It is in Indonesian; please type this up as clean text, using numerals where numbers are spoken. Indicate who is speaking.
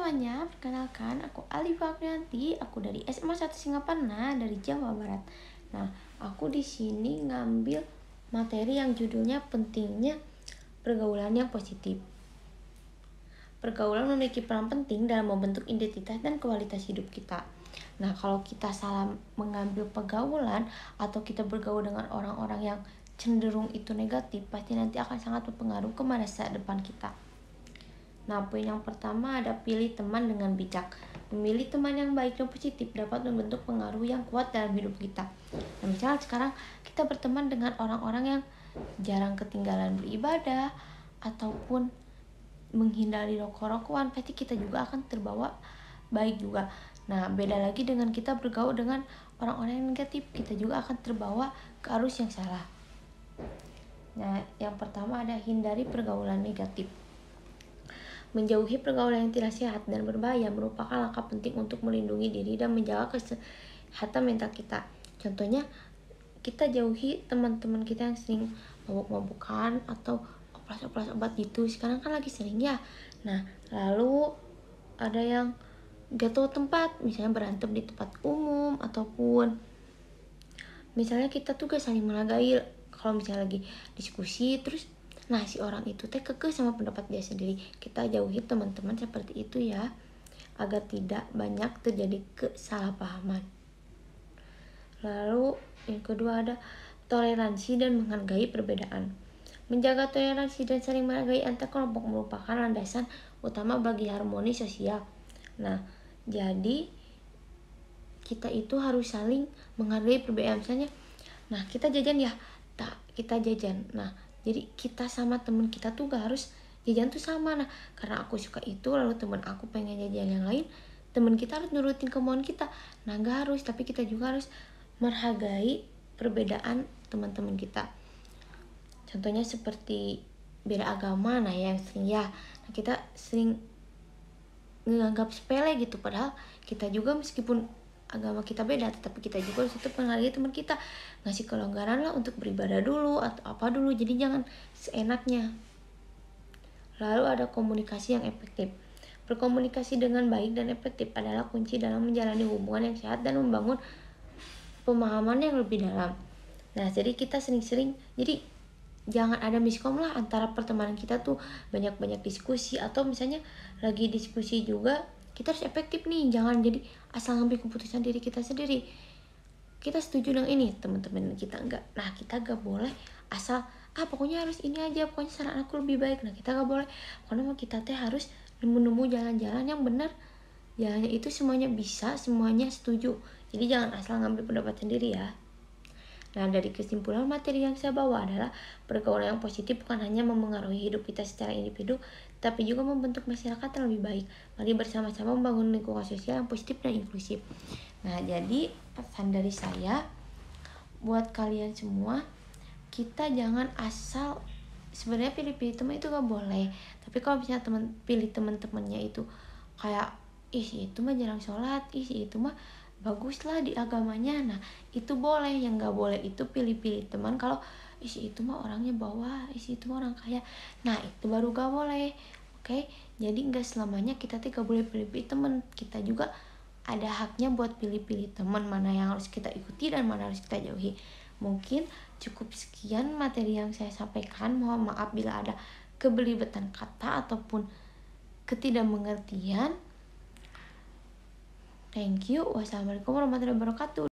Speaker 1: semuanya, perkenalkan aku Alifa Agrianti, aku dari SMA 1 Singapura dari Jawa Barat. Nah, aku di sini ngambil materi yang judulnya pentingnya pergaulan yang positif. Pergaulan memiliki peran penting dalam membentuk identitas dan kualitas hidup kita. Nah, kalau kita salah mengambil pergaulan atau kita bergaul dengan orang-orang yang cenderung itu negatif, pasti nanti akan sangat berpengaruh ke masa depan kita. Nah, poin yang pertama ada pilih teman dengan bijak. Memilih teman yang baik dan positif dapat membentuk pengaruh yang kuat dalam hidup kita. Nah, misalnya sekarang kita berteman dengan orang-orang yang jarang ketinggalan beribadah ataupun menghindari rokok-rokokan, pasti kita juga akan terbawa baik juga. Nah, beda lagi dengan kita bergaul dengan orang-orang yang negatif, kita juga akan terbawa ke arus yang salah. Nah, yang pertama ada hindari pergaulan negatif. Menjauhi pergaulan yang tidak sehat dan berbahaya merupakan langkah penting untuk melindungi diri dan menjaga kesehatan mental kita. Contohnya, kita jauhi teman-teman kita yang sering mabuk-mabukan atau oplas-oplas obat gitu. Sekarang kan lagi sering ya. Nah, lalu ada yang gak tahu tempat, misalnya berantem di tempat umum ataupun misalnya kita tuh gak saling menghargai. Kalau misalnya lagi diskusi terus nah si orang itu kekeh sama pendapat dia sendiri, kita jauhi teman-teman seperti itu ya, agar tidak banyak terjadi kesalahpahaman. Lalu yang kedua ada toleransi dan menghargai perbedaan. Menjaga toleransi dan saling menghargai antar kelompok merupakan landasan utama bagi harmoni sosial. Nah, jadi kita itu harus saling menghargai perbedaan. Misalnya, nah kita jajan ya, kita jajan. Nah, jadi kita sama temen kita tuh gak harus jajan tuh sama. Nah, karena aku suka itu lalu temen aku pengen jajan yang lain, temen kita harus nurutin kemauan kita. Nah, gak harus, tapi kita juga harus menghargai perbedaan teman-teman kita. Contohnya seperti beda agama, nah yang sering ya, nah kita sering menganggap sepele gitu, padahal kita juga meskipun agama kita beda, tetapi kita juga harus tetap menghargai teman kita, ngasih kelonggaran lah untuk beribadah dulu atau apa dulu, jadi jangan seenaknya. Lalu ada komunikasi yang efektif. Berkomunikasi dengan baik dan efektif adalah kunci dalam menjalani hubungan yang sehat dan membangun pemahaman yang lebih dalam. Nah, jadi kita sering-sering, jadi jangan ada miskom lah antara pertemanan kita tuh, banyak-banyak diskusi atau misalnya lagi diskusi juga kita harus efektif nih, jangan jadi asal ngambil keputusan diri kita sendiri. Kita setuju dengan ini, teman-teman kita enggak. Nah, kita gak boleh asal pokoknya harus ini aja, pokoknya saran aku lebih baik. Nah, kita gak boleh, karena kita harus nemu jalan-jalan yang benar. Jalannya itu semuanya bisa, semuanya setuju. Jadi jangan asal ngambil pendapat sendiri ya. Nah, dari kesimpulan materi yang saya bawa adalah pergaulan yang positif bukan hanya memengaruhi hidup kita secara individu, tapi juga membentuk masyarakat yang lebih baik. Mari bersama-sama membangun lingkungan sosial yang positif dan inklusif. Nah, jadi pesan dari saya buat kalian semua, kita jangan asal, sebenarnya pilih-pilih teman itu gak boleh. Tapi kalau misalnya pilih teman-temannya itu kayak itu mah jarang sholat, itu mah bagus lah di agamanya, nah itu boleh. Yang gak boleh itu pilih-pilih teman kalau itu mah orangnya bawah, itu mah orang kaya, nah itu baru gak boleh. Oke, jadi gak selamanya kita gak boleh pilih-pilih teman. Kita juga ada haknya buat pilih-pilih teman, mana yang harus kita ikuti dan mana harus kita jauhi. Mungkin cukup sekian materi yang saya sampaikan. Mohon maaf bila ada kebelibetan kata ataupun ketidakmengertian. Thank you. Wassalamualaikum warahmatullahi wabarakatuh.